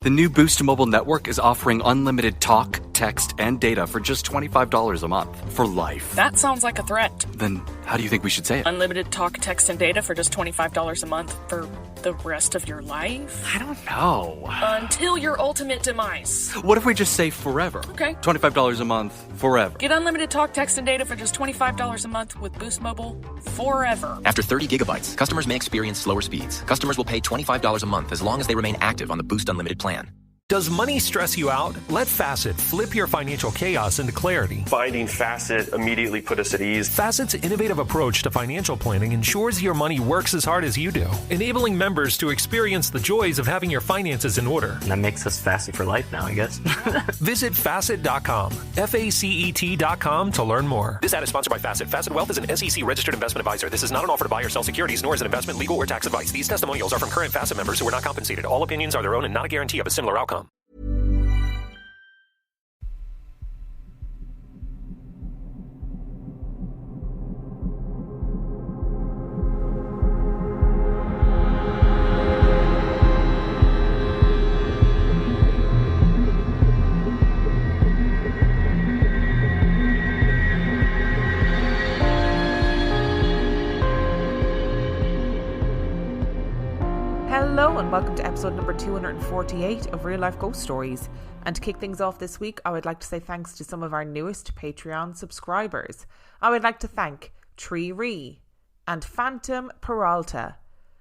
The new Boost Mobile network is offering unlimited talk, text, and data for just $25 a month for life. That sounds like a threat. Then how do you think we should say it? Unlimited talk, text, and data for just $25 a month for the rest of your life? I don't know. Until your ultimate demise. What if we just say forever? Okay. $25 a month, forever. Get unlimited talk, text, and data for just $25 a month with Boost Mobile forever. After 30 gigabytes, customers may experience slower speeds. Customers will pay $25 a month as long as they remain active on the Boost Unlimited plan. Does money stress you out? Let Facet flip your financial chaos into clarity. Finding Facet immediately put us at ease. Facet's innovative approach to financial planning ensures your money works as hard as you do, enabling members to experience the joys of having your finances in order. That makes us Facet for life now, I guess. Visit Facet.com, FACET.com to learn more. This ad is sponsored by Facet. Facet Wealth is an SEC registered investment advisor. This is not an offer to buy or sell securities, nor is it investment, legal, or tax advice. These testimonials are from current Facet members who are not compensated. All opinions are their own and not a guarantee of a similar outcome. Hello and welcome to episode number 248 of Real Life Ghost Stories. And to kick things off this week, I would like to say thanks to some of our newest Patreon subscribers. I would like to thank Tree Ree and Phantom Peralta.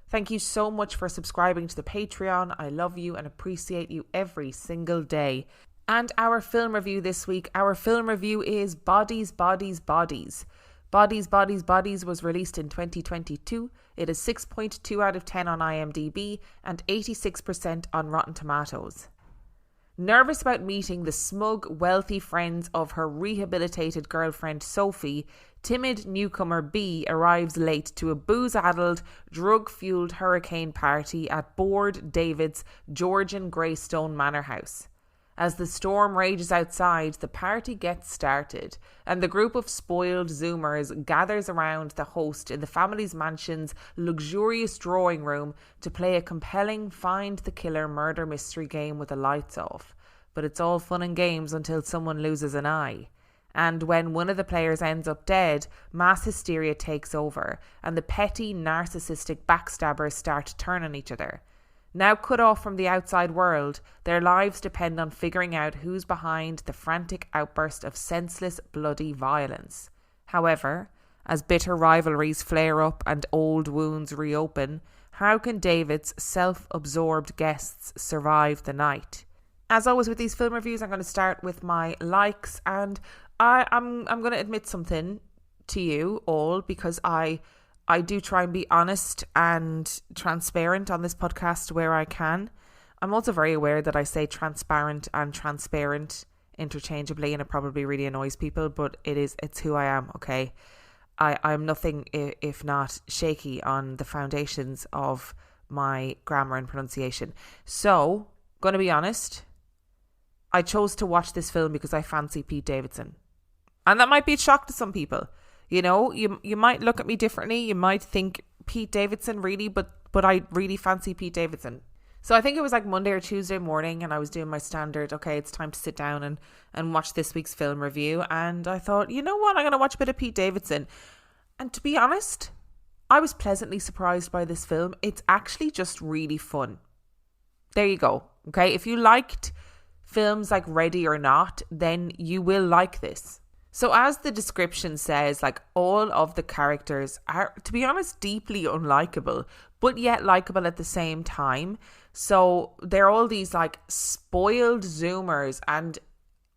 Thank you so much for subscribing to the Patreon. I love you and appreciate you every single day. And our film review this week, our film review is Bodies, Bodies, Bodies. Bodies, Bodies, Bodies was released in 2022. It is 6.2 out of 10 on IMDb and 86% on Rotten Tomatoes. Nervous about meeting the smug, wealthy friends of her rehabilitated girlfriend Sophie, timid newcomer B arrives late to a booze-addled, drug-fueled hurricane party at Board David's Georgian Greystone Manor House. As the storm rages outside, the party gets started, and the group of spoiled Zoomers gathers around the host in the family's mansion's luxurious drawing room to play a compelling find-the-killer murder mystery game with the lights off. But it's all fun and games until someone loses an eye. And when one of the players ends up dead, mass hysteria takes over, and the petty, narcissistic backstabbers start to turn on each other. Now cut off from the outside world, their lives depend on figuring out who's behind the frantic outburst of senseless, bloody violence. However, as bitter rivalries flare up and old wounds reopen, how can David's self-absorbed guests survive the night? As always with these film reviews, I'm going to start with my likes, and I'm going to admit something to you all, because I do try and be honest and transparent on this podcast where I can. I'm also very aware that I say transparent and transparent interchangeably, and it probably really annoys people, but it's who I am, okay? I'm nothing if not shaky on the foundations of my grammar and pronunciation. So, going to be honest, I chose to watch this film because I fancy Pete Davidson. And that might be a shock to some people. You know, you might look at me differently. You might think Pete Davidson really, but I really fancy Pete Davidson. So I think it was like Monday or Tuesday morning, and I was doing my standard, okay, it's time to sit down and watch this week's film review. And I thought, you know what, I'm going to watch a bit of Pete Davidson. And to be honest, I was pleasantly surprised by this film. It's actually just really fun. There you go. Okay, if you liked films like Ready or Not, then you will like this. So as the description says, like, all of the characters are, to be honest, deeply unlikable, but yet likable at the same time. So they're all these like spoiled Zoomers, and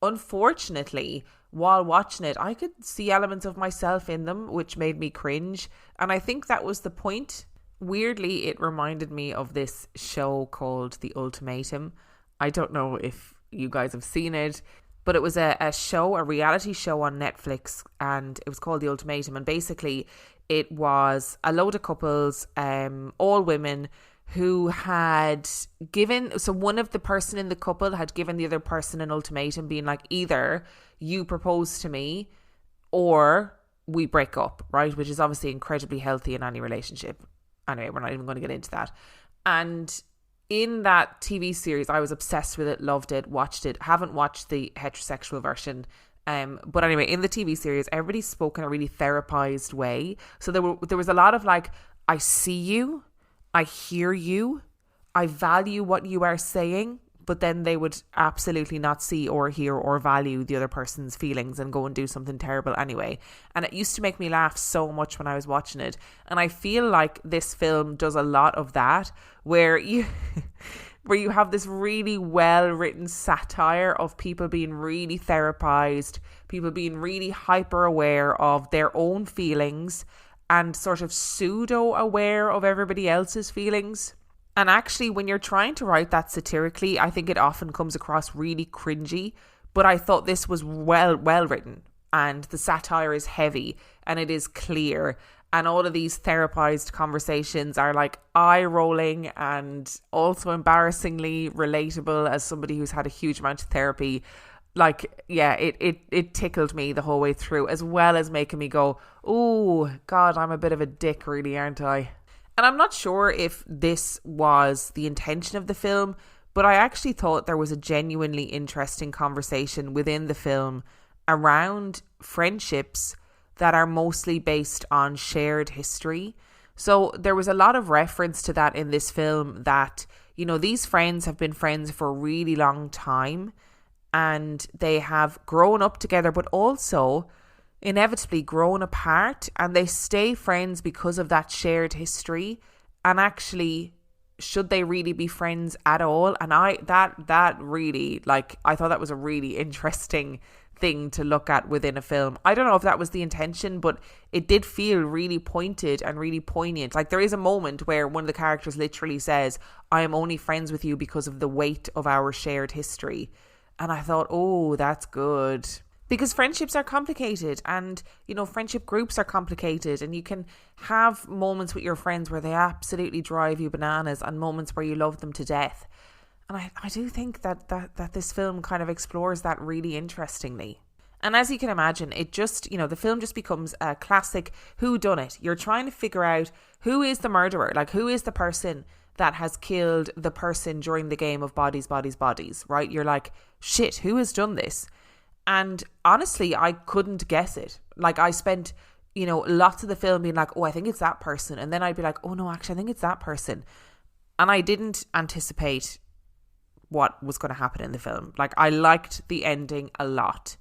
unfortunately, while watching it, I could see elements of myself in them, which made me cringe. And I think that was the point. Weirdly, it reminded me of this show called The Ultimatum. I don't know if you guys have seen it, but it was a reality show on Netflix, and it was called The Ultimatum. And basically it was a load of couples, all women, who had given, so one of the person in the couple had given the other person an ultimatum, being like, either you propose to me or we break up, right? Which is obviously incredibly healthy in any relationship. Anyway, we're not even going to get into that. And in that TV series, I was obsessed with it, loved it, watched it. Haven't watched the heterosexual version. But anyway, in the TV series, everybody spoke in a really therapized way. So there was a lot of like, I see you, I hear you, I value what you are saying, but then they would absolutely not see or hear or value the other person's feelings and go and do something terrible anyway. And it used to make me laugh so much when I was watching it. And I feel like this film does a lot of that, where you where you have this really well written satire of people being really therapized, people being really hyper aware of their own feelings and sort of pseudo aware of everybody else's feelings. And actually, when you're trying to write that satirically, I think it often comes across really cringy. But I thought this was well written, and the satire is heavy and it is clear. And all of these therapized conversations are like eye-rolling and also embarrassingly relatable as somebody who's had a huge amount of therapy. Like, yeah, it tickled me the whole way through, as well as making me go, oh, God, I'm a bit of a dick, really, aren't I? And I'm not sure if this was the intention of the film, but I actually thought there was a genuinely interesting conversation within the film around friendships that are mostly based on shared history. So there was a lot of reference to that in this film, that, you know, these friends have been friends for a really long time and they have grown up together, but also inevitably grown apart, and they stay friends because of that shared history. And actually, should they really be friends at all? And that really, like, I thought that was a really interesting thing to look at within a film. I don't know if that was the intention, but it did feel really pointed and really poignant. Like, there is a moment where one of the characters literally says, I am only friends with you because of the weight of our shared history. And I thought, oh, that's good. Because friendships are complicated, and, you know, friendship groups are complicated, and you can have moments with your friends where they absolutely drive you bananas and moments where you love them to death. And I do think that this film kind of explores that really interestingly. And as you can imagine, it just, you know, the film just becomes a classic whodunit. You're trying to figure out who is the murderer, like who is the person that has killed the person during the game of bodies, right? You're like, shit, who has done this? And honestly, I couldn't guess it. Like, I spent, you know, lots of the film being like, oh, I think it's that person. And then I'd be like, oh no, actually, I think it's that person. And I didn't anticipate what was going to happen in the film. Like, I liked the ending a lot.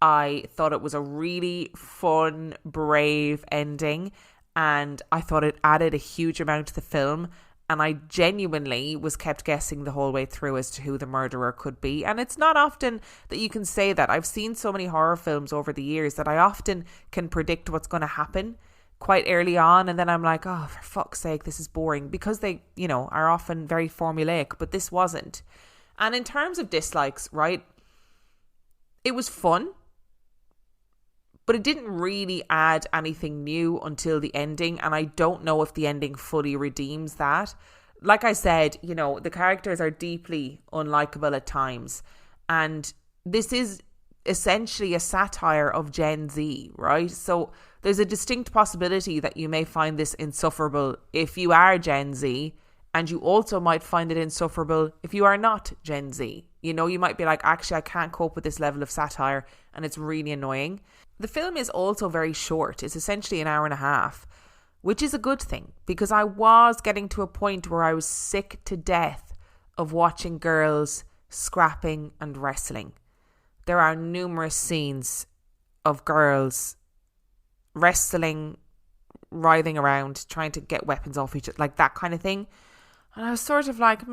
I thought it was a really fun, brave ending. And I thought it added a huge amount to the film. And I genuinely was kept guessing the whole way through as to who the murderer could be. And it's not often that you can say that. I've seen so many horror films over the years that I often can predict what's going to happen quite early on. And then I'm like, oh, for fuck's sake, this is boring. Because they, you know, are often very formulaic. But this wasn't. And in terms of dislikes, right, it was fun. But it didn't really add anything new until the ending. And I don't know if the ending fully redeems that. Like I said, you know, the characters are deeply unlikable at times. And this is essentially a satire of Gen Z, right? So there's a distinct possibility that you may find this insufferable if you are Gen Z. And you also might find it insufferable if you are not Gen Z. You know, you might be like, actually, I can't cope with this level of satire and it's really annoying. The film is also very short. It's essentially an hour and a half, which is a good thing, because I was getting to a point where I was sick to death of watching girls scrapping and wrestling. There are numerous scenes of girls wrestling, writhing around, trying to get weapons off each other, like that kind of thing. And I was sort of like,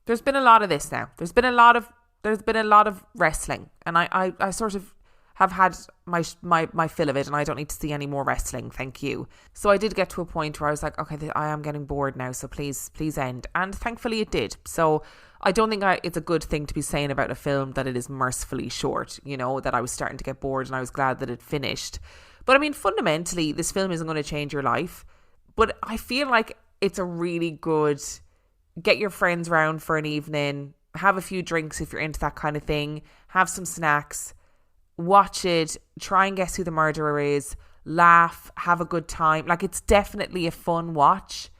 there's been a lot of this now. There's been a lot of wrestling, and I sort of have had my fill of it, and I don't need to see any more wrestling, thank you. So I did get to a point where I was like, okay, I am getting bored now, so please end. And thankfully it did. So I don't think it's a good thing to be saying about a film that it is mercifully short, you know, that I was starting to get bored and I was glad that it finished. But I mean, fundamentally, this film isn't going to change your life, but I feel like it's a really good, get your friends round for an evening, have a few drinks if you're into that kind of thing, have some snacks, watch it, try and guess who the murderer is, laugh, have a good time. Like, it's definitely a fun watch.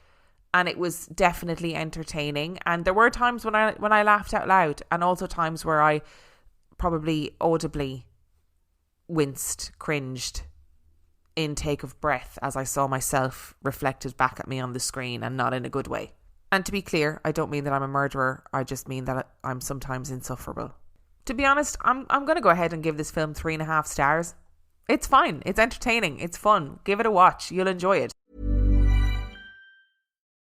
and it was definitely entertaining. And there were times when I laughed out loud, and also times where I probably audibly winced, cringed, intake of breath as I saw myself reflected back at me on the screen, and not in a good way. And to be clear, I don't mean that I'm a murderer. I just mean that I'm sometimes insufferable. To be honest, I'm going to go ahead and give this film 3.5 stars. It's fine. It's entertaining. It's fun. Give it a watch. You'll enjoy it.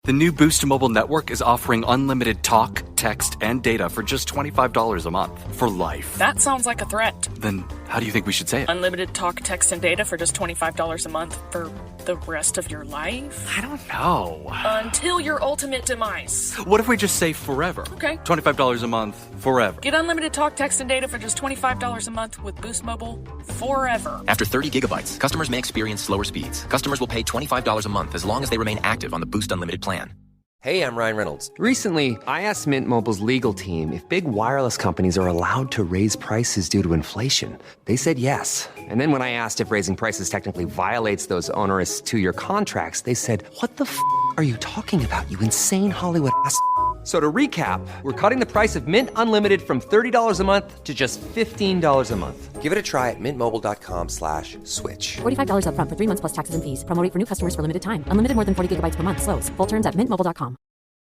The new Boost Mobile network is offering unlimited talk, text, and data for just $25 a month for life. That sounds like a threat. Then how do you think we should say it? Unlimited talk, text, and data for just $25 a month for the rest of your life? I don't know. Until your ultimate demise. What if we just say forever? Okay. $25 a month, forever. Get unlimited talk, text, and data for just $25 a month with Boost Mobile forever. After 30 gigabytes, customers may experience slower speeds. Customers will pay $25 a month as long as they remain active on the Boost Unlimited plan. Hey, I'm Ryan Reynolds. Recently, I asked Mint Mobile's legal team if big wireless companies are allowed to raise prices due to inflation. They said yes. And then when I asked if raising prices technically violates those onerous 2-year contracts, they said, "What the f*** are you talking about, you insane Hollywood ass f- So to recap, we're cutting the price of Mint Unlimited from $30 a month to just $15 a month. Give it a try at mintmobile.com/switch. $45 up front for 3 months plus taxes and fees. Promo rate for new customers for limited time. Unlimited more than 40 gigabytes per month. Slows full terms at mintmobile.com.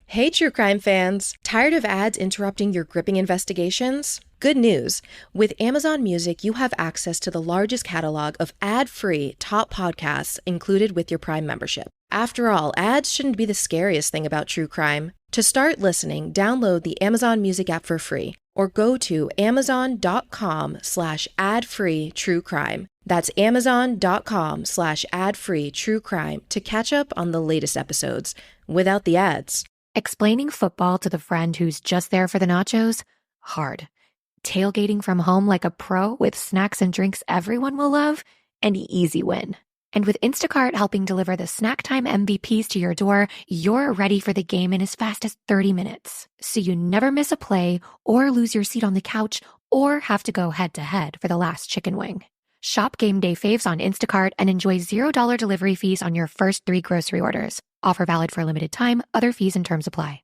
Hey, true crime fans. Tired of ads interrupting your gripping investigations? Good news. With Amazon Music, you have access to the largest catalog of ad-free top podcasts included with your Prime membership. After all, ads shouldn't be the scariest thing about true crime. To start listening, download the Amazon Music app for free or go to amazon.com/ad-free true crime. That's amazon.com/ad-free true crime to catch up on the latest episodes without the ads. Explaining football to the friend who's just there for the nachos? Hard. Tailgating from home like a pro with snacks and drinks everyone will love? An easy win. And with Instacart helping deliver the snack time MVPs to your door, you're ready for the game in as fast as 30 minutes. So you never miss a play or lose your seat on the couch or have to go head-to-head for the last chicken wing. Shop Game Day faves on Instacart and enjoy $0 delivery fees on your first 3 grocery orders. Offer valid for a limited time. Other fees and terms apply.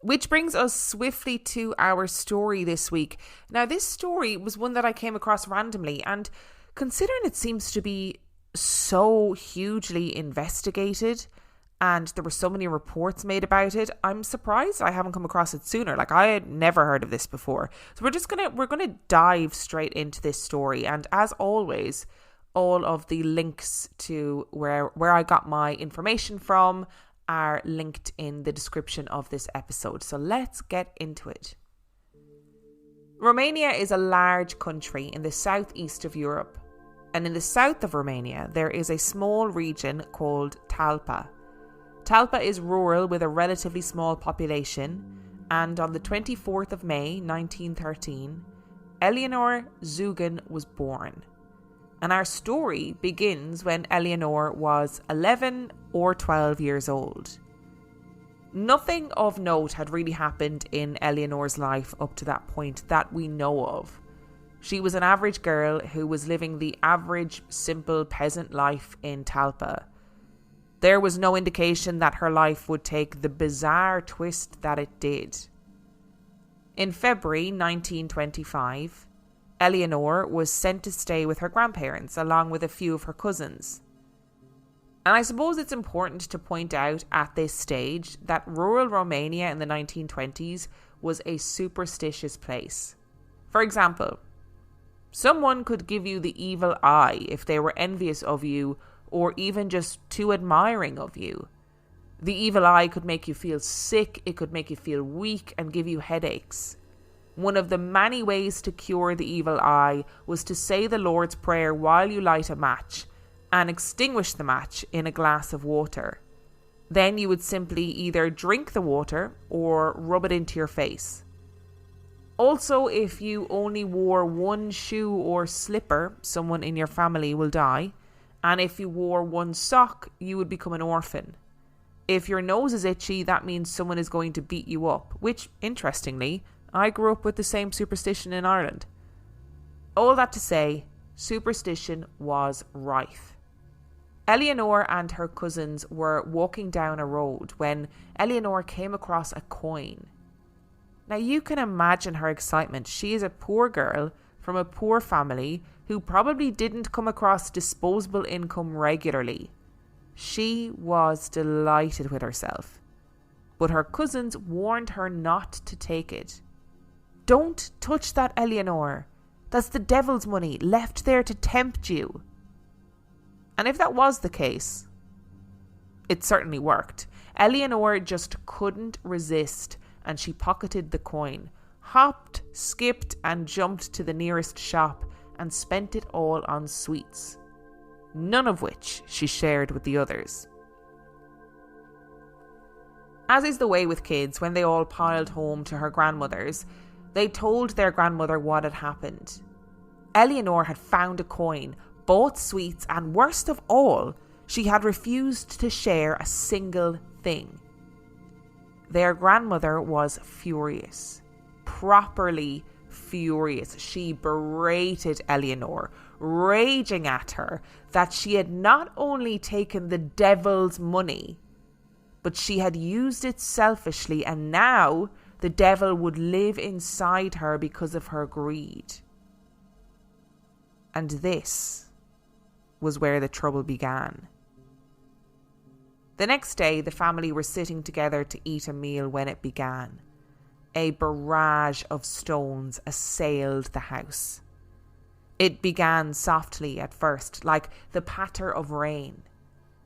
Which brings us swiftly to our story this week. Now, this story was one that I came across randomly, and considering it seems to be so hugely investigated and there were so many reports made about it, I'm surprised I haven't come across it sooner. Like, I had never heard of this before. So we're gonna dive straight into this story, and as always, all of the links to where I got my information from are linked in the description of this episode. So let's get into it. Romania is a large country in the southeast of Europe. And in the south of Romania, there is a small region called Talpa. Talpa is rural with a relatively small population. And on the 24th of May, 1913, Elenor Zugan was born. And our story begins when Eleonore was 11 or 12 years old. Nothing of note had really happened in Eleonore's life up to that point that we know of. She was an average girl who was living the average, simple peasant life in Talpa. There was no indication that her life would take the bizarre twist that it did. In February 1925, Eleonore was sent to stay with her grandparents along with a few of her cousins. And I suppose it's important to point out at this stage that rural Romania in the 1920s was a superstitious place. For example, someone could give you the evil eye if they were envious of you or even just too admiring of you. The evil eye could make you feel sick, it could make you feel weak and give you headaches. One of the many ways to cure the evil eye was to say the Lord's Prayer while you light a match and extinguish the match in a glass of water. Then you would simply either drink the water or rub it into your face. Also, if you only wore one shoe or slipper, someone in your family will die. And if you wore one sock, you would become an orphan. If your nose is itchy, that means someone is going to beat you up, which, interestingly, I grew up with the same superstition in Ireland. All that to say, superstition was rife. Eleonore and her cousins were walking down a road when Eleonore came across a coin. Now you can imagine her excitement. She is a poor girl from a poor family who probably didn't come across disposable income regularly. She was delighted with herself. But her cousins warned her not to take it. "Don't touch that, Eleonore. That's the devil's money left there to tempt you." And if that was the case, it certainly worked. Eleonore just couldn't resist, and she pocketed the coin, hopped, skipped and jumped to the nearest shop and spent it all on sweets, none of which she shared with the others. As is the way with kids, when they all piled home to her grandmother's, they told their grandmother what had happened. Eleonore had found a coin, bought sweets, and worst of all, she had refused to share a single thing. Their grandmother was furious, properly furious. She berated Eleonore, raging at her that she had not only taken the devil's money, but she had used it selfishly, and now the devil would live inside her because of her greed. And this was where the trouble began. The next day, the family were sitting together to eat a meal when it began. A barrage of stones assailed the house. It began softly at first, like the patter of rain,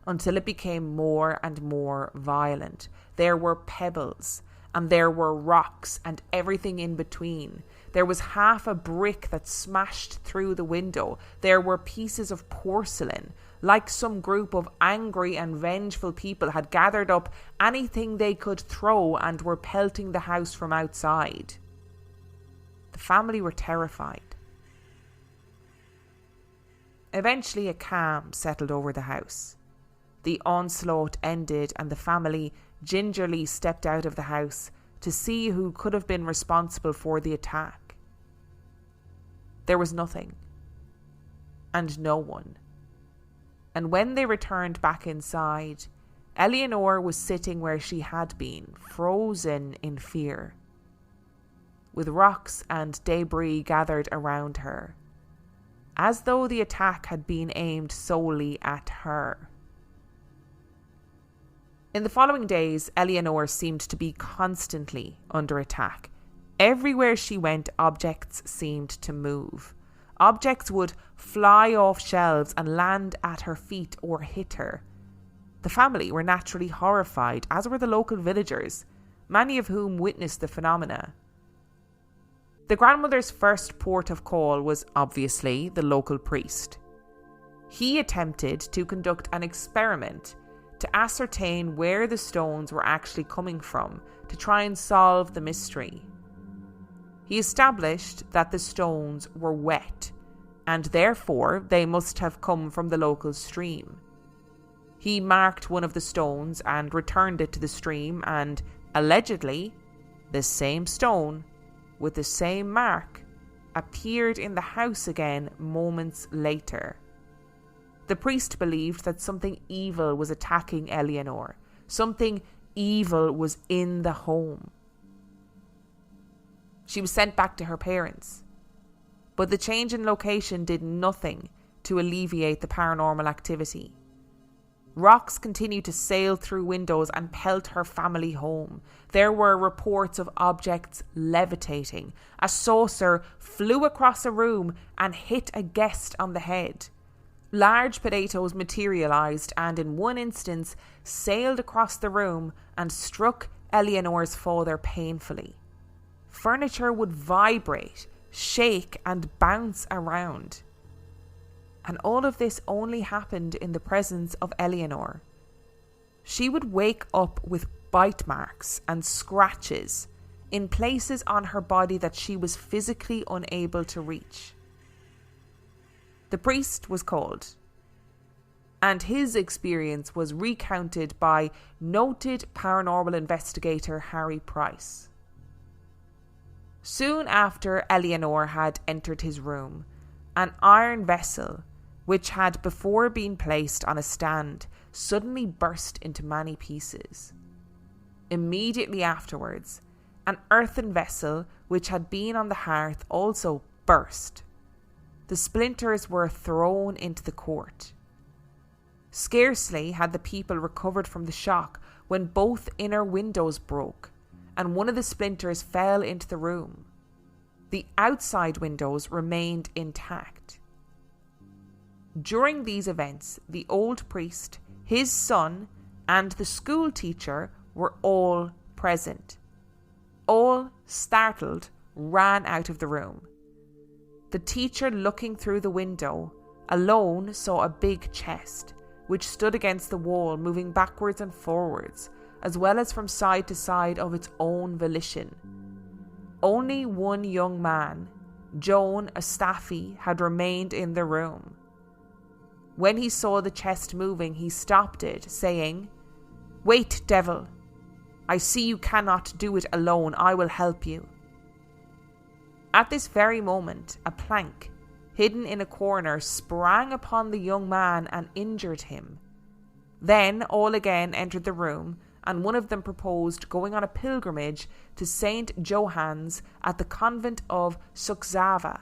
until it became more and more violent. There were pebbles, and there were rocks, and everything in between. There was half a brick that smashed through the window. There were pieces of porcelain, like some group of angry and vengeful people had gathered up anything they could throw and were pelting the house from outside. The family were terrified. Eventually, a calm settled over the house. The onslaught ended, and the family gingerly stepped out of the house to see who could have been responsible for the attack. There was nothing, and no one. And when they returned back inside, Eleonore was sitting where she had been, frozen in fear, with rocks and debris gathered around her, as though the attack had been aimed solely at her. In the following days, Eleonore seemed to be constantly under attack. Everywhere she went, objects seemed to move. Objects would fly off shelves and land at her feet or hit her. The family were naturally horrified, as were the local villagers, many of whom witnessed the phenomena. The grandmother's first port of call was obviously the local priest. He attempted to conduct an experiment to ascertain where the stones were actually coming from, to try and solve the mystery. He established that the stones were wet, and therefore they must have come from the local stream. He marked one of the stones and returned it to the stream, and allegedly, the same stone with the same mark appeared in the house again moments later. The priest believed that something evil was attacking Eleonore. Something evil was in the home. She was sent back to her parents, but the change in location did nothing to alleviate the paranormal activity. Rocks continued to sail through windows and pelt her family home. There were reports of objects levitating. A saucer flew across a room and hit a guest on the head. Large potatoes materialised and in one instance sailed across the room and struck Eleonore's father painfully. Furniture would vibrate, shake and bounce around. And all of this only happened in the presence of Eleonore. She would wake up with bite marks and scratches in places on her body that she was physically unable to reach. The priest was called, and his experience was recounted by noted paranormal investigator Harry Price. Soon after Eleonore had entered his room, an iron vessel which had before been placed on a stand, suddenly burst into many pieces. Immediately afterwards, an earthen vessel which had been on the hearth also burst. The splinters were thrown into the court. Scarcely had the people recovered from the shock when both inner windows broke, and one of the splinters fell into the room. The outside windows remained intact. During these events, the old priest, his son, and the school teacher were all present. All, startled, ran out of the room. The teacher, looking through the window, alone saw a big chest, which stood against the wall, moving backwards and forwards, as well as from side to side of its own volition. Only one young man, Joan, a staffy, had remained in the room. When he saw the chest moving, he stopped it, saying, "Wait, devil! I see you cannot do it alone. I will help you." At this very moment, a plank, hidden in a corner, sprang upon the young man and injured him. Then all again entered the room, and one of them proposed going on a pilgrimage to Saint Johannes at the convent of Suczava.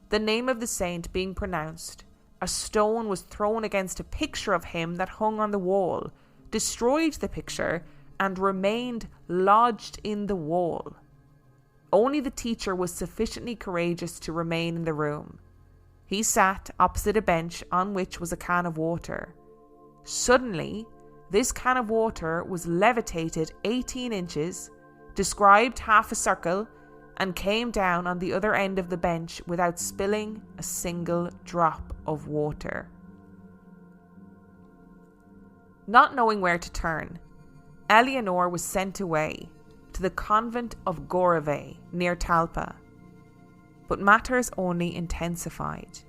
The name of the saint being pronounced, a stone was thrown against a picture of him that hung on the wall, destroyed the picture, and remained lodged in the wall. Only the teacher was sufficiently courageous to remain in the room. He sat opposite a bench on which was a can of water. Suddenly, this can of water was levitated 18 inches, described half a circle, and came down on the other end of the bench without spilling a single drop of water. Not knowing where to turn, Eleonore was sent away to the convent of Gorave near Talpa. But matters only intensified.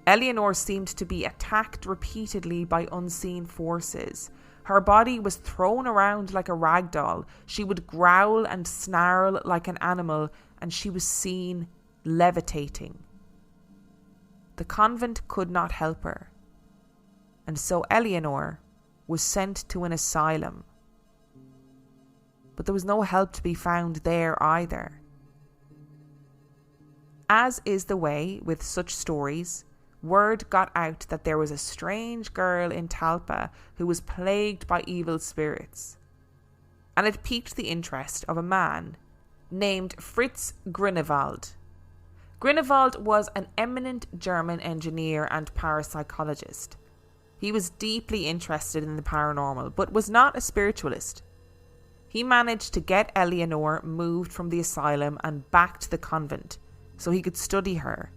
Eleonore seemed to be attacked repeatedly by unseen forces. Her body was thrown around like a rag doll. She would growl and snarl like an animal, and she was seen levitating. The convent could not help her, and so Eleonore was sent to an asylum. But there was no help to be found there either. As is the way with such stories, word got out that there was a strange girl in Talpa who was plagued by evil spirits, and it piqued the interest of a man named Fritz Grunewald. Grunewald was an eminent German engineer and parapsychologist. He was deeply interested in the paranormal, but was not a spiritualist. He managed to get Eleonore moved from the asylum and back to the convent so he could study her.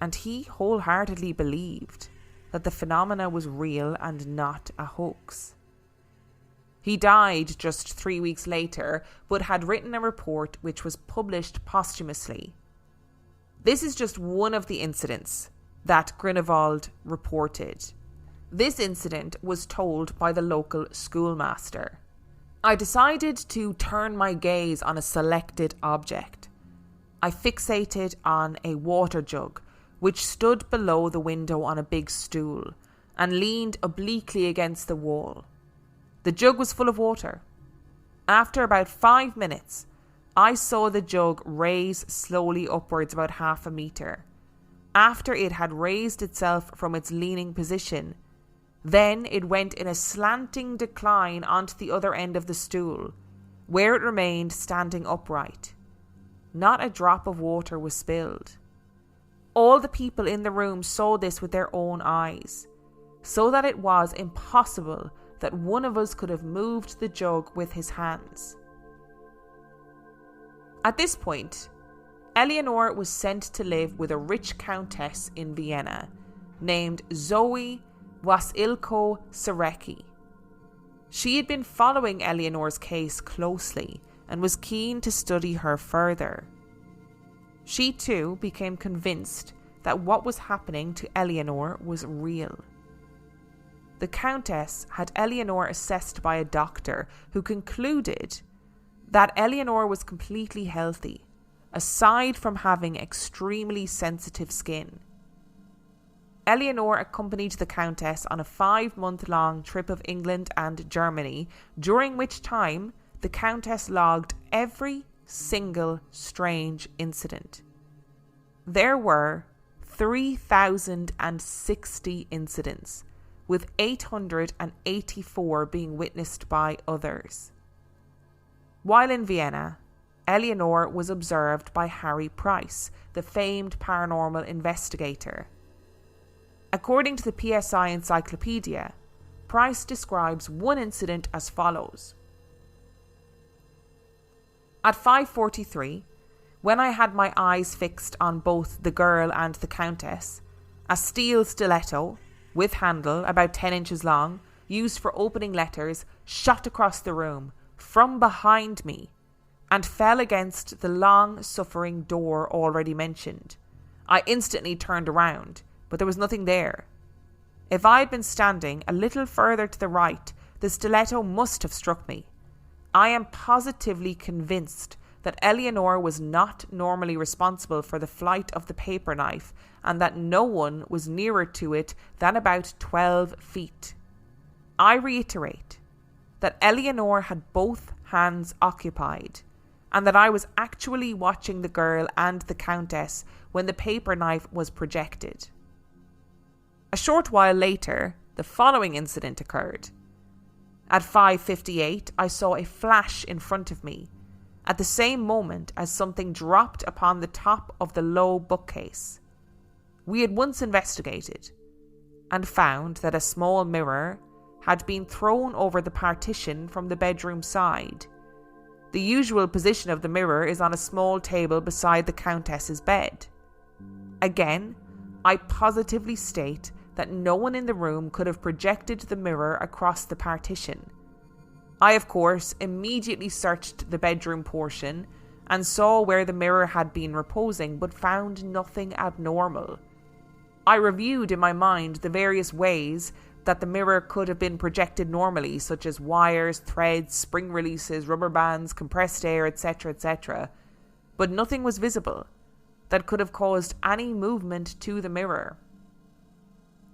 And he wholeheartedly believed that the phenomena was real and not a hoax. He died just 3 weeks later, but had written a report which was published posthumously. This is just one of the incidents that Grunewald reported. This incident was told by the local schoolmaster. I decided to turn my gaze on a selected object. I fixated on a water jug, which stood below the window on a big stool and leaned obliquely against the wall. The jug was full of water. After about 5 minutes, I saw the jug raise slowly upwards about half a metre. After it had raised itself from its leaning position, then it went in a slanting decline onto the other end of the stool, where it remained standing upright. Not a drop of water was spilled. All the people in the room saw this with their own eyes, so that it was impossible that one of us could have moved the jug with his hands. At this point, Eleonore was sent to live with a rich countess in Vienna named Zoe Wasilko Serecki. She had been following Eleonore's case closely and was keen to study her further. She too became convinced that what was happening to Eleonore was real. The Countess had Eleonore assessed by a doctor who concluded that Eleonore was completely healthy, aside from having extremely sensitive skin. Eleonore accompanied the Countess on a 5-month-long trip of England and Germany, during which time the Countess logged every single strange incident. There were 3,060 incidents, with 884 being witnessed by others. While in Vienna, Eleonore was observed by Harry Price, the famed paranormal investigator. According to the PSI Encyclopedia, Price describes one incident as follows. At 5:43, when I had my eyes fixed on both the girl and the Countess, a steel stiletto, with handle about 10 inches long, used for opening letters, shot across the room from behind me and fell against the long-suffering door already mentioned. I instantly turned around, but there was nothing there. If I had been standing a little further to the right, the stiletto must have struck me. I am positively convinced that Eleonore was not normally responsible for the flight of the paper knife, and that no one was nearer to it than about 12 feet. I reiterate that Eleonore had both hands occupied, and that I was actually watching the girl and the Countess when the paper knife was projected. A short while later, the following incident occurred. At 5:58, I saw a flash in front of me, at the same moment as something dropped upon the top of the low bookcase. We had once investigated and found that a small mirror had been thrown over the partition from the bedroom side. The usual position of the mirror is on a small table beside the Countess's bed. Again, I positively state that no one in the room could have projected the mirror across the partition. I, of course, immediately searched the bedroom portion and saw where the mirror had been reposing, but found nothing abnormal. I reviewed in my mind the various ways that the mirror could have been projected normally, such as wires, threads, spring releases, rubber bands, compressed air, etc., etc., but nothing was visible that could have caused any movement to the mirror.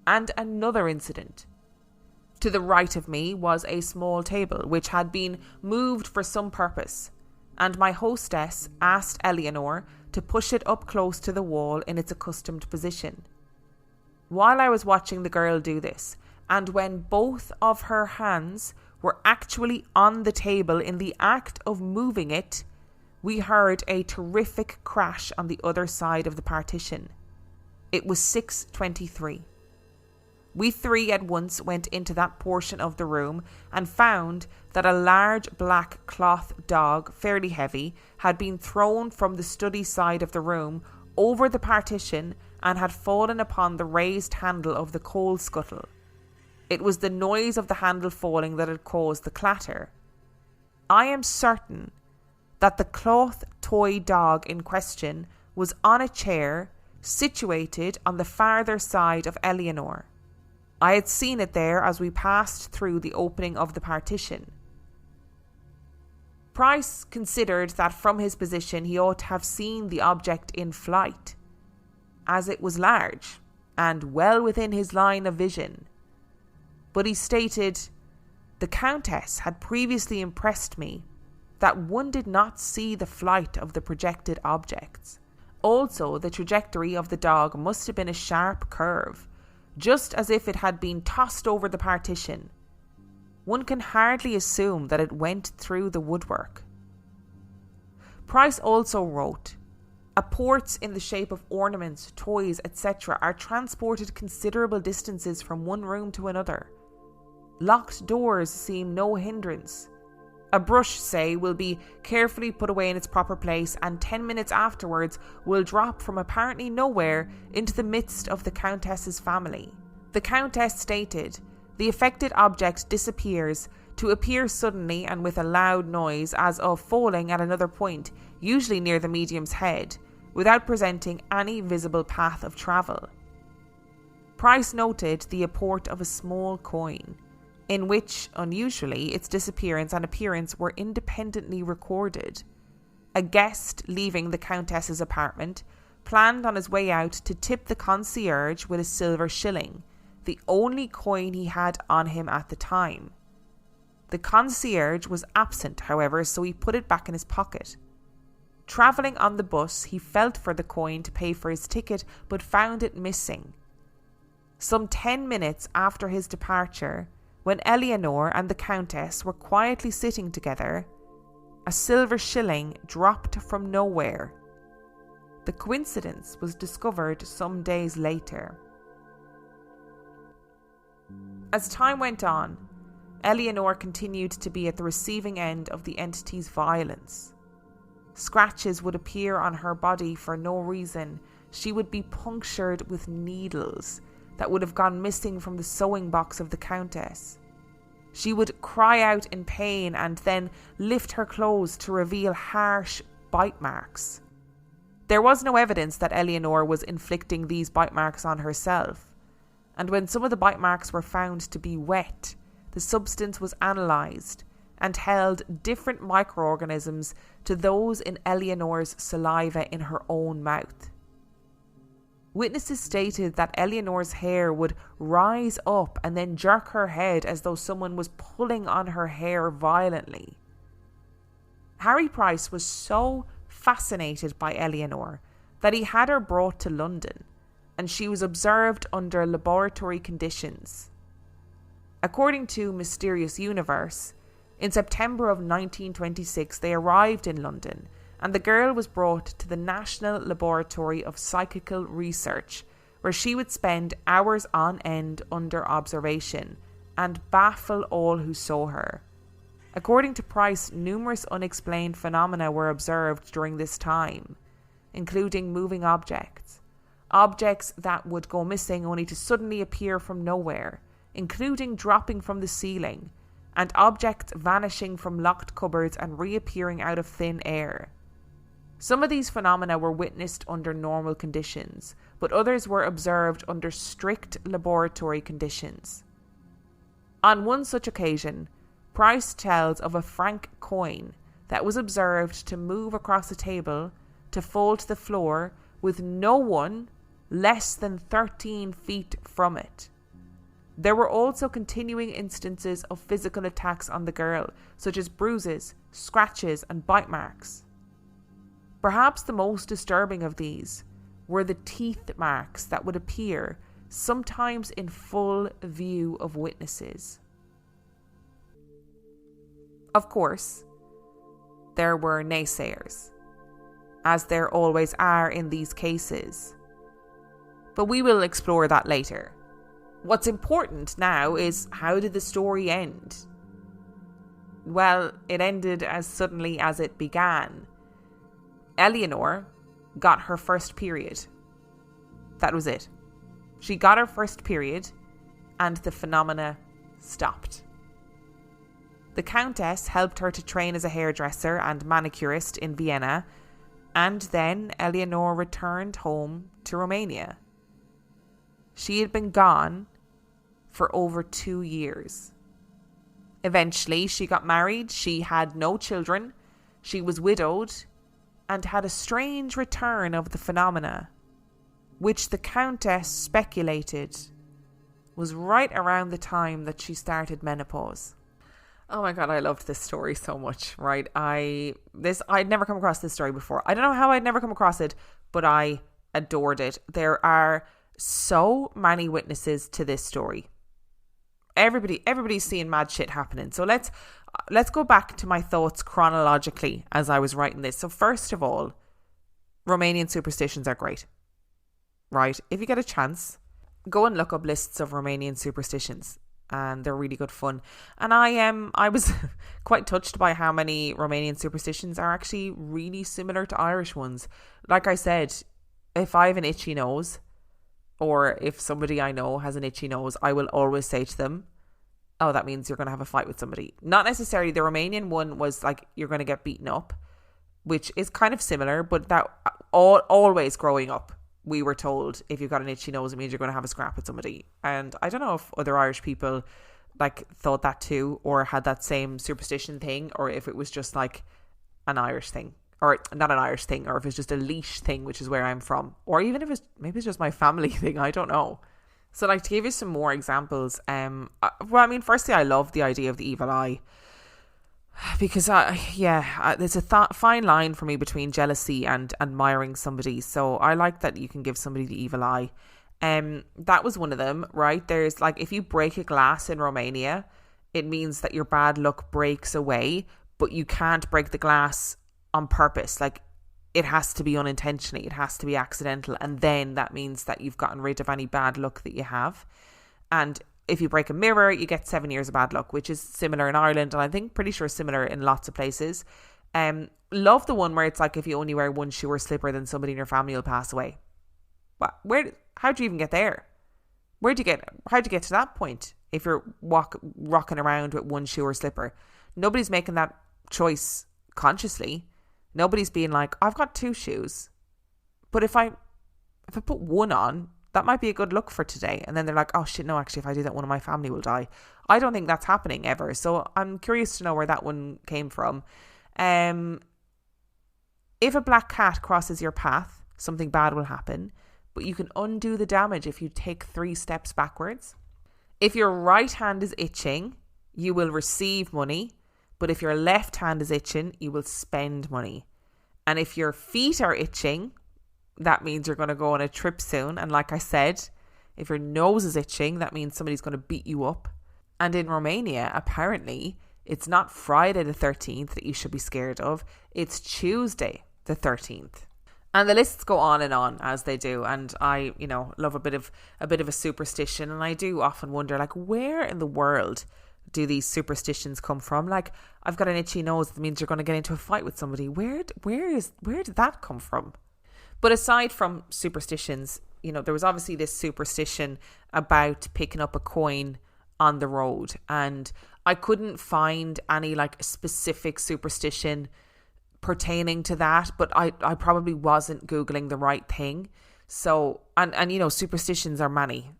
And another incident. To the right of me was a small table which had been moved for some purpose, and my hostess asked Eleonore to push it up close to the wall in its accustomed position. While I was watching the girl do this, and when both of her hands were actually on the table in the act of moving it, we heard a terrific crash on the other side of the partition. It was 6:23. We three at once went into that portion of the room and found that a large black cloth dog, fairly heavy, had been thrown from the study side of the room over the partition and had fallen upon the raised handle of the coal scuttle. It was the noise of the handle falling that had caused the clatter. I am certain that the cloth toy dog in question was on a chair situated on the farther side of Eleonore. I had seen it there as we passed through the opening of the partition. Price considered that from his position he ought to have seen the object in flight, as it was large and well within his line of vision. But he stated, "The Countess had previously impressed me that one did not see the flight of the projected objects. Also, the trajectory of the dog must have been a sharp curve, just as if it had been tossed over the partition. One can hardly assume that it went through the woodwork." Price also wrote, "Apports in the shape of ornaments, toys, etc. are transported considerable distances from one room to another. Locked doors seem no hindrance. A brush, say, will be carefully put away in its proper place, and 10 minutes afterwards will drop from apparently nowhere into the midst of the Countess's family." The Countess stated, "The affected object disappears, to appear suddenly and with a loud noise as of falling at another point, usually near the medium's head, without presenting any visible path of travel." Price noted the apport of a small coin, in which, unusually, its disappearance and appearance were independently recorded. A guest leaving the Countess's apartment planned on his way out to tip the concierge with a silver shilling, the only coin he had on him at the time. The concierge was absent, however, so he put it back in his pocket. Travelling on the bus, he felt for the coin to pay for his ticket, but found it missing. Some 10 minutes after his departure, when Eleonore and the Countess were quietly sitting together, a silver shilling dropped from nowhere. The coincidence was discovered some days later. As time went on, Eleonore continued to be at the receiving end of the entity's violence. Scratches would appear on her body for no reason. She would be punctured with needles that would have gone missing from the sewing box of the Countess. She would cry out in pain and then lift her clothes to reveal harsh bite marks. There was no evidence that Eleonore was inflicting these bite marks on herself, and when some of the bite marks were found to be wet, the substance was analysed and held different microorganisms to those in Eleonore's saliva in her own mouth. Witnesses stated that Eleonore's hair would rise up and then jerk her head as though someone was pulling on her hair violently. Harry Price was so fascinated by Eleonore that he had her brought to London, and she was observed under laboratory conditions. According to Mysterious Universe, in September of 1926 they arrived in London, and the girl was brought to the National Laboratory of Psychical Research, where she would spend hours on end under observation and baffle all who saw her. According to Price, numerous unexplained phenomena were observed during this time, including moving objects that would go missing only to suddenly appear from nowhere, including dropping from the ceiling, and objects vanishing from locked cupboards and reappearing out of thin air. Some of these phenomena were witnessed under normal conditions, but others were observed under strict laboratory conditions. On one such occasion, Price tells of a franc coin that was observed to move across a table to fall to the floor with no one less than 13 feet from it. There were also continuing instances of physical attacks on the girl, such as bruises, scratches, and bite marks. Perhaps the most disturbing of these were the teeth marks that would appear, sometimes in full view of witnesses. Of course, there were naysayers, as there always are in these cases. But we will explore that later. What's important now is, how did the story end? Well, it ended as suddenly as it began. Eleonore got her first period. That was it. She got her first period, and the phenomena stopped. The Countess helped her to train as a hairdresser and manicurist in Vienna, and then Eleonore returned home to Romania. She had been gone for over 2 years. Eventually, she got married. She had no children. She was widowed and had a strange return of the phenomena, which the Countess speculated was right around the time that she started menopause. Oh my God, I loved this story so much, right? I'd never come across this story before. I don't know how I'd never come across it, but I adored it. There are so many witnesses to this story. Everybody's seeing mad shit happening. So let's go back to my thoughts chronologically as I was writing this. So first of all, Romanian superstitions are great, right? If you get a chance, go and look up lists of Romanian superstitions, and they're really good fun. And I was quite touched by how many Romanian superstitions are actually really similar to Irish ones. Like I said, if I have an itchy nose, or if somebody I know has an itchy nose, I will always say to them, oh, that means you're going to have a fight with somebody. Not necessarily. The Romanian one was like, you're going to get beaten up, which is kind of similar, but that always growing up, we were told if you've got an itchy nose, it means you're going to have a scrap with somebody. And I don't know if other Irish people like thought that too, or had that same superstition thing, or if it was just like an Irish thing. or not an Irish thing, or if it's just a Laois thing, which is where I'm from, or even if maybe it's just my family thing, I don't know. So like, to give you some more examples, firstly, I love the idea of the evil eye, because there's a fine line for me between jealousy and admiring somebody. So I like that you can give somebody the evil eye. That was one of them, right? There's like, if you break a glass in Romania, it means that your bad luck breaks away, but you can't break the glass on purpose. Like, it has to be unintentionally, it has to be accidental, and then that means that you've gotten rid of any bad luck that you have. And if you break a mirror, you get 7 years of bad luck, which is similar in Ireland, and I think pretty sure similar in lots of places. Love the one where it's like, if you only wear one shoe or slipper, then somebody in your family will pass away. But how'd you even get there? How'd you get to that point if you're rocking around with one shoe or slipper? Nobody's making that choice consciously. Nobody's being like, I've got 2 shoes, but if I put one on, that might be a good look for today. And then they're like, oh shit, no, actually, if I do that, one of my family will die. I don't think that's happening ever. So I'm curious to know where that one came from. If a black cat crosses your path, something bad will happen, but you can undo the damage if you take 3 steps backwards. If your right hand is itching, you will receive money. But if your left hand is itching, you will spend money. And if your feet are itching, that means you're going to go on a trip soon. And like I said, if your nose is itching, that means somebody's going to beat you up. And in Romania, apparently, it's not Friday the 13th that you should be scared of. It's Tuesday the 13th. And the lists go on and on, as they do. And I, love a bit of a superstition. And I do often wonder, like, where in the world do these superstitions come from? Like, I've got an itchy nose, that means you're going to get into a fight with somebody. Where did that come from? But aside from superstitions, there was obviously this superstition about picking up a coin on the road, and I couldn't find any like specific superstition pertaining to that, but I probably wasn't Googling the right thing. So, and superstitions are many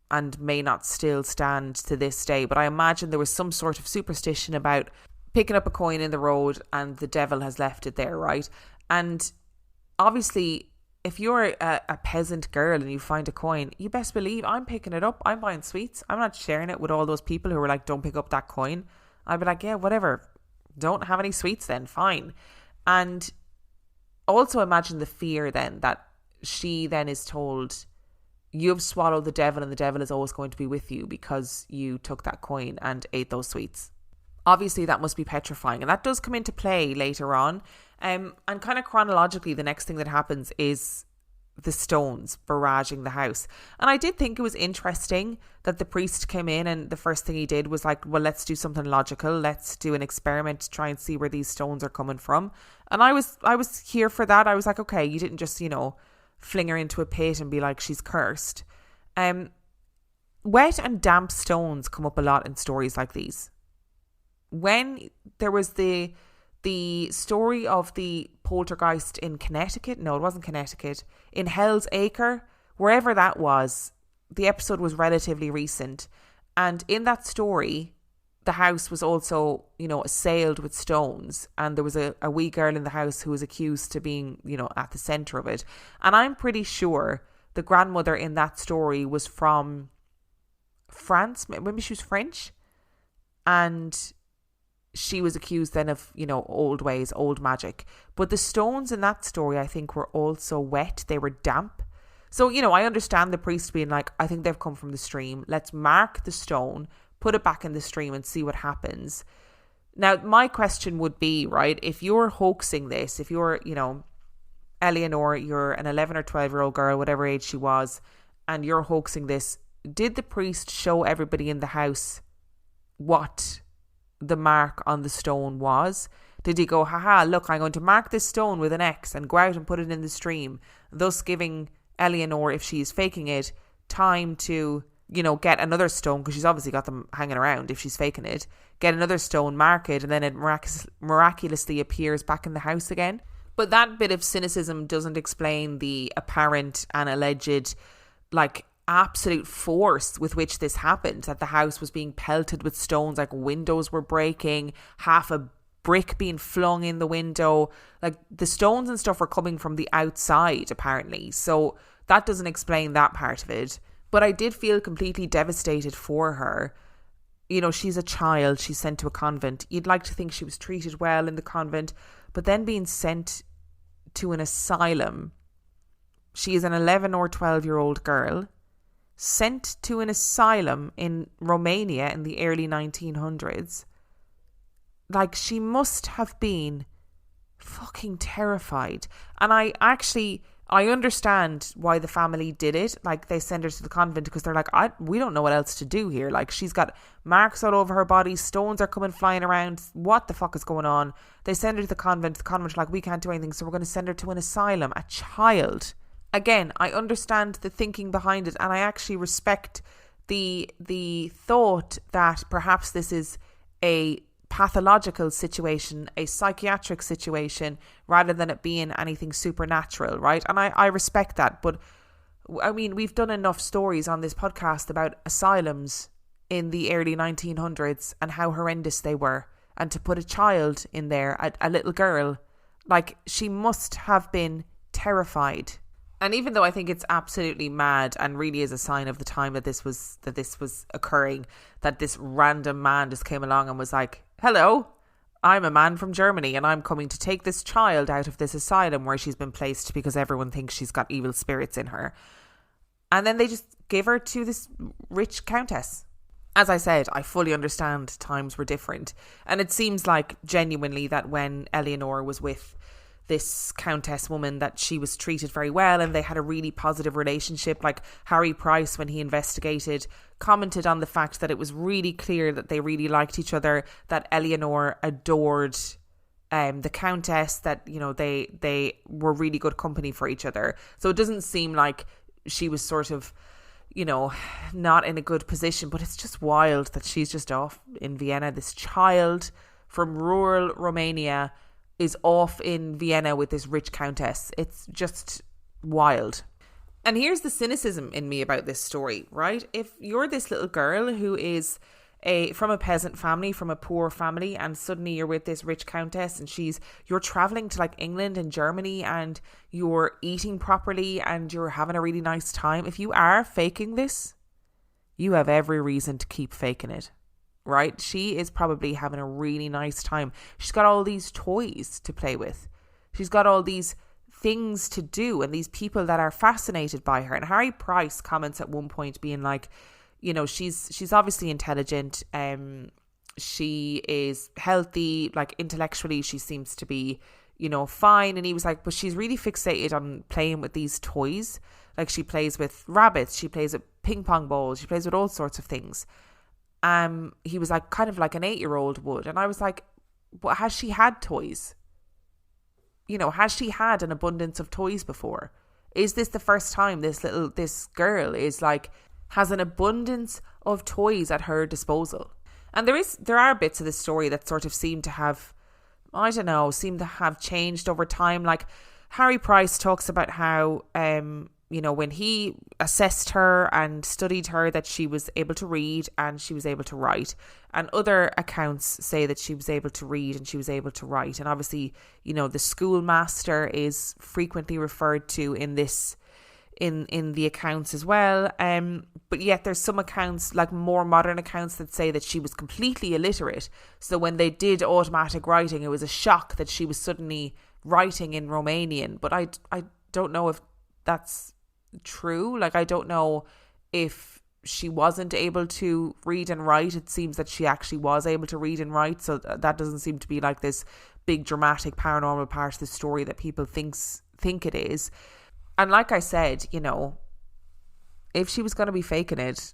and may not still stand to this day, but I imagine there was some sort of superstition about picking up a coin in the road and the devil has left it there, right? And obviously, if you're a peasant girl and you find a coin, you best believe I'm picking it up. I'm buying sweets. I'm not sharing it with all those people who are like, don't pick up that coin. I'd be like, yeah, whatever. Don't have any sweets then, fine. And also imagine the fear then that she then is told, you've swallowed the devil and the devil is always going to be with you because you took that coin and ate those sweets. Obviously, that must be petrifying. And that does come into play later on. And kind of chronologically, the next thing that happens is the stones barraging the house. And I did think it was interesting that the priest came in and the first thing he did was like, well, let's do something logical. Let's do an experiment to try and see where these stones are coming from. And I was here for that. I was like, okay, you didn't just, fling her into a pit and be like, she's cursed. Wet and damp stones come up a lot in stories like these. When there was the story of the poltergeist in Connecticut, no, it wasn't Connecticut, in Hell's Acre, wherever that was, the episode was relatively recent. And in that story, the house was also, assailed with stones. And there was a wee girl in the house who was accused to being, at the centre of it. And I'm pretty sure the grandmother in that story was from France. Maybe she was French. And she was accused then of, old ways, old magic. But the stones in that story, I think, were also wet. They were damp. So, I understand the priest being like, I think they've come from the stream. Let's mark the stone, put it back in the stream and see what happens. Now, my question would be, right, if you're hoaxing this, if you're, Eleonore, you're an 11 or 12-year-old girl, whatever age she was, and you're hoaxing this, did the priest show everybody in the house what the mark on the stone was? Did he go, haha, look, I'm going to mark this stone with an X and go out and put it in the stream, thus giving Eleonore, if she's faking it, time to, get another stone, because she's obviously got them hanging around if she's faking it, get another stone, mark it, and then it miraculously appears back in the house again. But that bit of cynicism doesn't explain the apparent and alleged, absolute force with which this happened, that the house was being pelted with stones, like windows were breaking, half a brick being flung in the window. Like, the stones and stuff were coming from the outside, apparently. So that doesn't explain that part of it. But I did feel completely devastated for her. You know, she's a child. She's sent to a convent. You'd like to think she was treated well in the convent. But then being sent to an asylum. She is an 11 or 12-year-old girl sent to an asylum in Romania in the early 1900s. Like, she must have been fucking terrified. And I understand why the family did it. Like, they send her to the convent because they're like, we don't know what else to do here. Like, she's got marks all over her body. Stones are coming flying around. What the fuck is going on? They send her to the convent. The convent's like, we can't do anything, so we're going to send her to an asylum. A child. Again, I understand the thinking behind it, and I actually respect the thought that perhaps this is a pathological situation, a psychiatric situation, rather than it being anything supernatural, right? And I respect that. But I mean, we've done enough stories on this podcast about asylums in the early 1900s and how horrendous they were. And to put a child in there, a little girl, like, she must have been terrified. And even though I think it's absolutely mad and really is a sign of the time that this was occurring, that this random man just came along and was like, hello, I'm a man from Germany and I'm coming to take this child out of this asylum where she's been placed because everyone thinks she's got evil spirits in her. And then they just gave her to this rich countess. As I said, I fully understand times were different. And it seems like genuinely that when Eleonore was with this countess woman, that she was treated very well and they had a really positive relationship. Like, Harry Price, when he investigated, commented on the fact that it was really clear that they really liked each other, that Eleonore adored the countess, that, you know, they were really good company for each other. So it doesn't seem like she was sort of, you know, not in a good position. But it's just wild that she's just off in Vienna. This child from rural Romania is off in Vienna with this rich countess. It's just wild. And here's the cynicism in me about this story, right? If you're this little girl who is from a peasant family, from a poor family, and suddenly you're with this rich countess and you're traveling to like England and Germany and you're eating properly and you're having a really nice time. If you are faking this, you have every reason to keep faking it. Right? She is probably having a really nice time. She's got all these toys to play with. She's got all these things to do and these people that are fascinated by her. And Harry Price comments at one point being like, you know, she's obviously intelligent. She is healthy, like intellectually she seems to be, you know, fine. And he was like, but she's really fixated on playing with these toys. Like, she plays with rabbits, she plays with ping pong balls, she plays with all sorts of things. He was like, kind of like an 8-year-old would. And I was like, but has she had toys? You know, has she had an abundance of toys before? Is this the first time this girl is like, has an abundance of toys at her disposal? And there are bits of this story that sort of seem to have changed over time. Like, Harry Price talks about how, you know, when he assessed her and studied her, that she was able to read and she was able to write. And other accounts say that she was able to read and she was able to write. And obviously, you know, the schoolmaster is frequently referred to in this, in the accounts as well. But yet there's some accounts, like more modern accounts, that say that she was completely illiterate. So when they did automatic writing, it was a shock that she was suddenly writing in Romanian. But I don't know if that's true. Like, I don't know if she wasn't able to read and write. It seems that she actually was able to read and write, so that doesn't seem to be like this big dramatic paranormal part of the story that people think it is. And like I said, you know, if she was going to be faking it,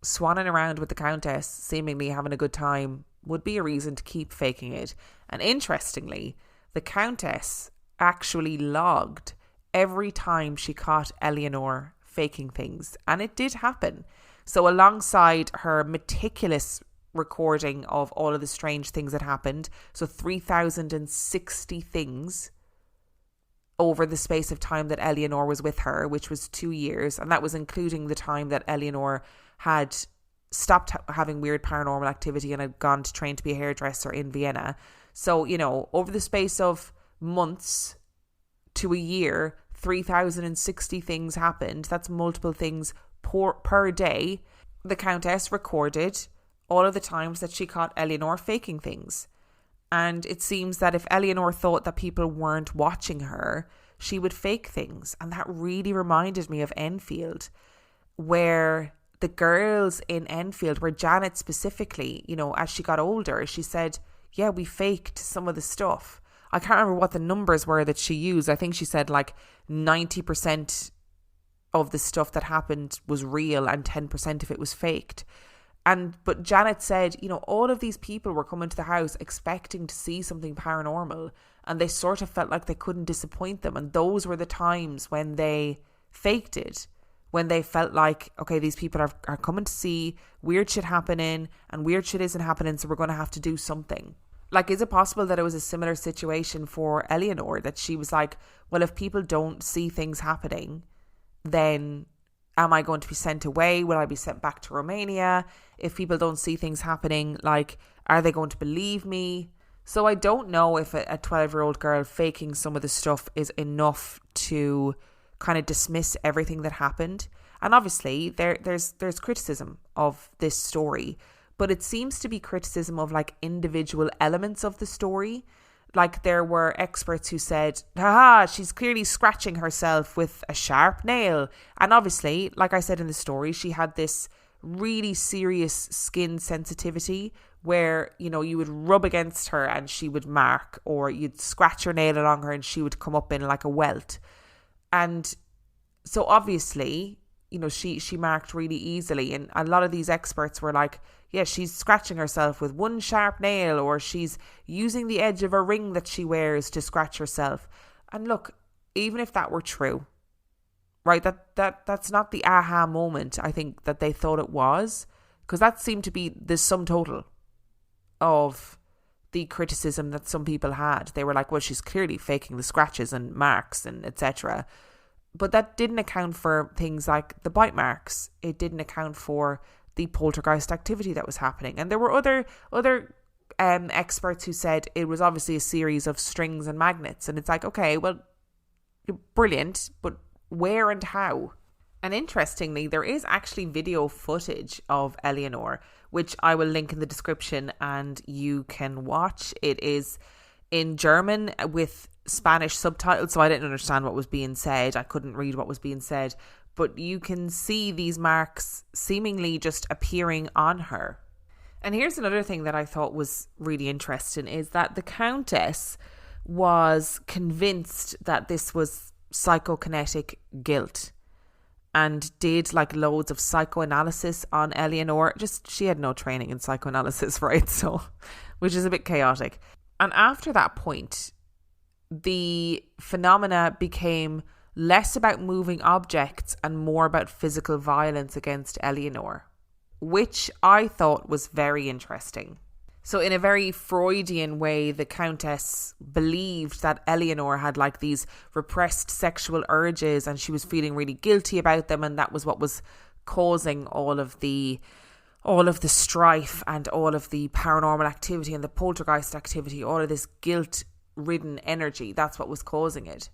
swanning around with the countess, seemingly having a good time, would be a reason to keep faking it. And interestingly, the countess actually logged every time she caught Eleonore faking things. And it did happen. So alongside her meticulous recording of all of the strange things that happened, so 3,060 things over the space of time that Eleonore was with her, which was 2 years. And that was including the time that Eleonore had stopped having weird paranormal activity and had gone to train to be a hairdresser in Vienna. So, you know, over the space of months to a year, 3,060 things happened. That's multiple things per day. The Countess recorded all of the times that she caught Eleonore faking things. And it seems that if Eleonore thought that people weren't watching her, she would fake things. And that really reminded me of Enfield, where the girls in Enfield, where Janet specifically, you know, as she got older, she said, yeah, we faked some of the stuff. I can't remember what the numbers were that she used. I think she said like 90% of the stuff that happened was real and 10% of it was faked. But Janet said, you know, all of these people were coming to the house expecting to see something paranormal, and they sort of felt like they couldn't disappoint them. And those were the times when they faked it, when they felt like, okay, these people are coming to see weird shit happening and weird shit isn't happening, so we're going to have to do something. Like, is it possible that it was a similar situation for Eleonore, that she was like, well, if people don't see things happening, then am I going to be sent away? Will I be sent back to Romania? If people don't see things happening, like, are they going to believe me? So I don't know if a 12-year-old girl faking some of the stuff is enough to kind of dismiss everything that happened. And obviously there's criticism of this story, but it seems to be criticism of like individual elements of the story. Like, there were experts who said, she's clearly scratching herself with a sharp nail. And obviously, like I said in the story, she had this really serious skin sensitivity where, you know, you would rub against her and she would mark, or you'd scratch your nail along her and she would come up in like a welt. And so obviously, you know, she marked really easily. And a lot of these experts were like, yeah, she's scratching herself with one sharp nail, or she's using the edge of a ring that she wears to scratch herself. And look, even if that were true, right, that's not the aha moment I think that they thought it was, because that seemed to be the sum total of the criticism that some people had. They were like, well, she's clearly faking the scratches and marks and etc. But that didn't account for things like the bite marks. It didn't account for the poltergeist activity that was happening. And there were other experts who said it was obviously a series of strings and magnets. And it's like, okay, well, brilliant, but where and how? And interestingly, there is actually video footage of Eleonore, which I will link in the description and you can watch. It is in German with Spanish subtitles, so I didn't understand what was being said. I couldn't read what was being said. But you can see these marks seemingly just appearing on her. And here's another thing that I thought was really interesting, is that the Countess was convinced that this was psychokinetic guilt and did like loads of psychoanalysis on Eleonore. Just, she had no training in psychoanalysis, right? So, which is a bit chaotic. And after that point, the phenomena became less about moving objects and more about physical violence against Eleonore, which I thought was very interesting. So in a very Freudian way, the Countess believed that Eleonore had like these repressed sexual urges and she was feeling really guilty about them, and that was what was causing all of the strife and all of the paranormal activity and the poltergeist activity, all of this guilt-ridden energy. That's what was causing it.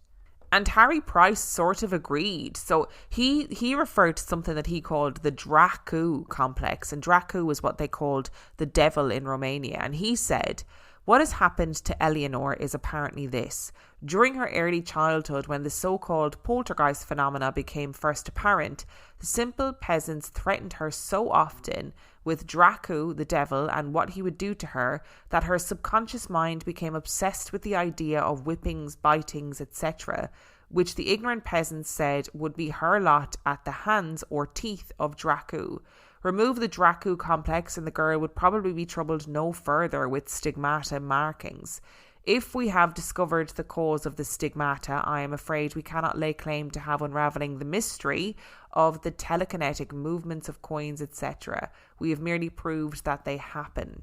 And Harry Price sort of agreed. So he referred to something that he called the Dracu complex. And Dracu is what they called the devil in Romania. And he said, what has happened to Eleonore is apparently this. During her early childhood, when the so-called poltergeist phenomena became first apparent, the simple peasants threatened her so often with Dracu, the devil, and what he would do to her, that her subconscious mind became obsessed with the idea of whippings, bitings, etc., which the ignorant peasants said would be her lot at the hands or teeth of Dracu. Remove the Dracu complex and the girl would probably be troubled no further with stigmata markings. If we have discovered the cause of the stigmata, I am afraid we cannot lay claim to have unravelling the mystery of the telekinetic movements of coins, etc. We have merely proved that they happen.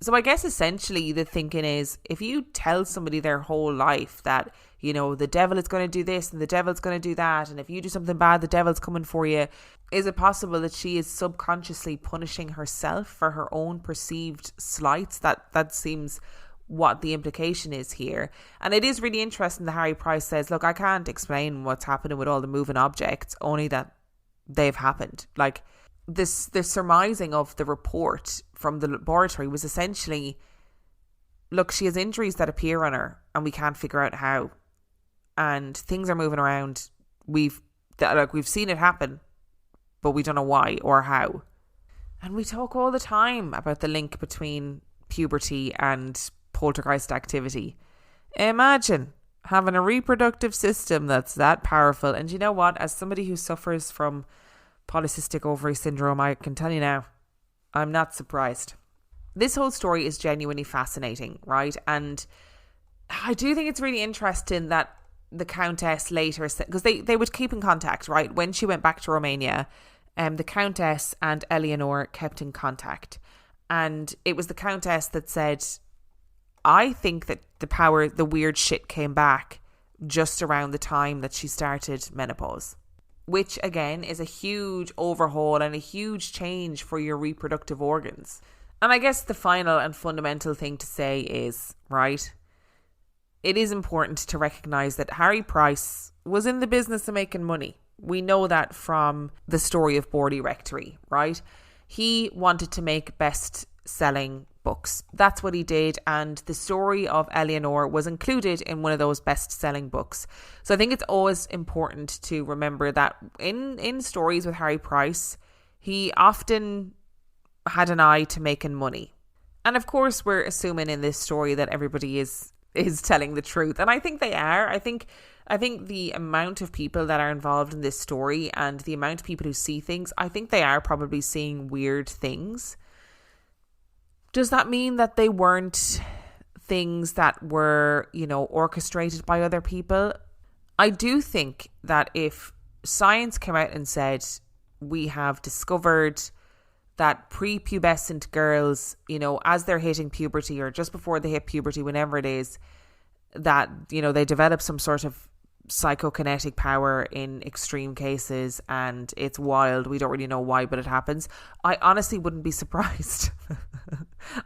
So I guess essentially the thinking is, if you tell somebody their whole life that, you know, the devil is going to do this and the devil's going to do that, and if you do something bad, the devil's coming for you, is it possible that she is subconsciously punishing herself for her own perceived slights? That seems what the implication is here. And it is really interesting that Harry Price says, look, I can't explain what's happening with all the moving objects, only that they've happened. Like, the surmising of the report from the laboratory was essentially, look, she has injuries that appear on her and we can't figure out how, and things are moving around. We've seen it happen, but we don't know why or how. And we talk all the time about the link between puberty and poltergeist activity. Imagine having a reproductive system that's that powerful. And you know what, as somebody who suffers from polycystic ovary syndrome, I can tell you now, I'm not surprised. This whole story is genuinely fascinating, right? And I do think it's really interesting that the Countess later said, because they would keep in contact, right? When she went back to Romania, the Countess and Eleonore kept in contact. And it was the Countess that said, I think that the weird shit came back just around the time that she started menopause. Which, again, is a huge overhaul and a huge change for your reproductive organs. And I guess the final and fundamental thing to say is, right, it is important to recognise that Harry Price was in the business of making money. We know that from the story of Borley Rectory, right? He wanted to make best-selling books. That's what he did, and the story of Eleonore was included in one of those best-selling books. So I think it's always important to remember that in stories with Harry Price, he often had an eye to making money. And of course, we're assuming in this story that everybody is telling the truth, and I think they are. I think the amount of people that are involved in this story and the amount of people who see things, I think they are probably seeing weird things. Does that mean that they weren't things that were, you know, orchestrated by other people? I do think that if science came out and said, we have discovered that prepubescent girls, you know, as they're hitting puberty or just before they hit puberty, whenever it is, that, you know, they develop some sort of psychokinetic power in extreme cases and it's wild. We don't really know why, but it happens. I honestly wouldn't be surprised.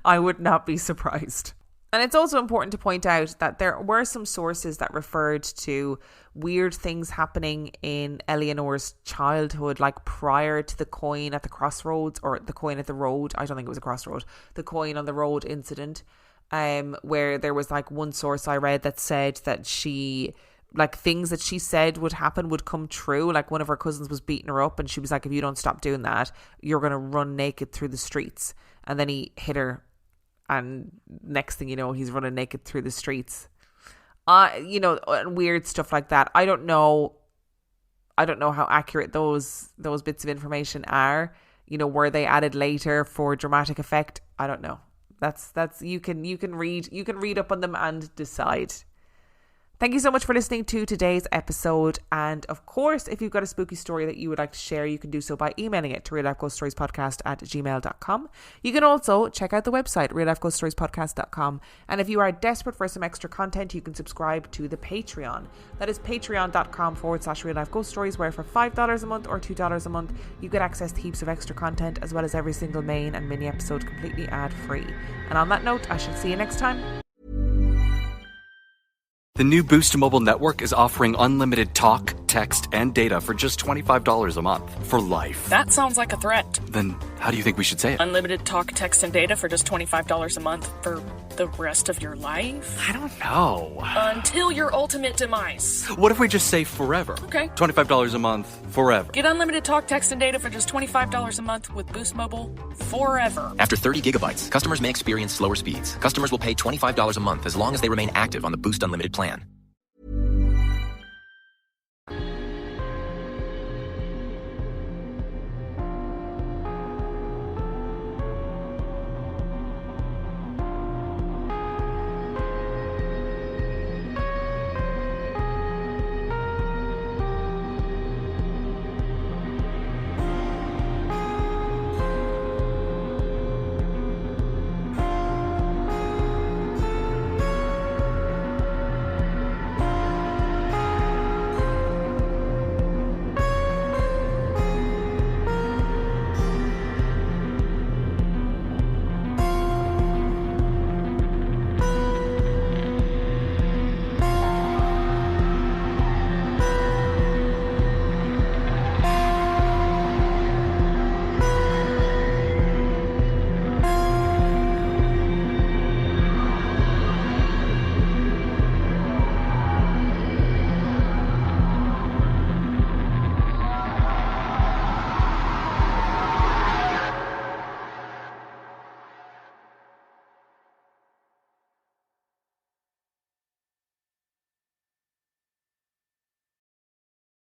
I would not be surprised. And it's also important to point out that there were some sources that referred to weird things happening in Eleanor's childhood, like prior to the coin at the crossroads, or the coin at the road. I don't think it was a crossroad. The coin on the road incident, where there was like one source I read that said that she, like, things that she said would happen would come true. Like, one of her cousins was beating her up and she was like, if you don't stop doing that, you're going to run naked through the streets. And then he hit her, and next thing you know, he's running naked through the streets. You know, weird stuff like that. I don't know how accurate those bits of information are. You know, were they added later for dramatic effect? I don't know. That's you can read up on them and decide. Thank you so much for listening to today's episode. And of course, if you've got a spooky story that you would like to share, you can do so by emailing it to reallifeghoststoriespodcast@gmail.com. You can also check out the website, reallifeghoststoriespodcast.com. And if you are desperate for some extra content, you can subscribe to the Patreon. That is patreon.com/reallifeghoststories, where for $5 a month or $2 a month, you get access to heaps of extra content, as well as every single main and mini episode completely ad-free. And on that note, I shall see you next time. The new Boost Mobile network is offering unlimited talk, text, and data for just $25 a month for life. That sounds like a threat. Then how do you think we should say it? Unlimited talk, text, and data for just $25 a month for the rest of your life? I don't know. Until your ultimate demise. What if we just say forever? Okay. $25 a month, forever. Get unlimited talk, text, and data for just $25 a month with Boost Mobile forever. After 30 gigabytes, customers may experience slower speeds. Customers will pay $25 a month as long as they remain active on the Boost Unlimited plan.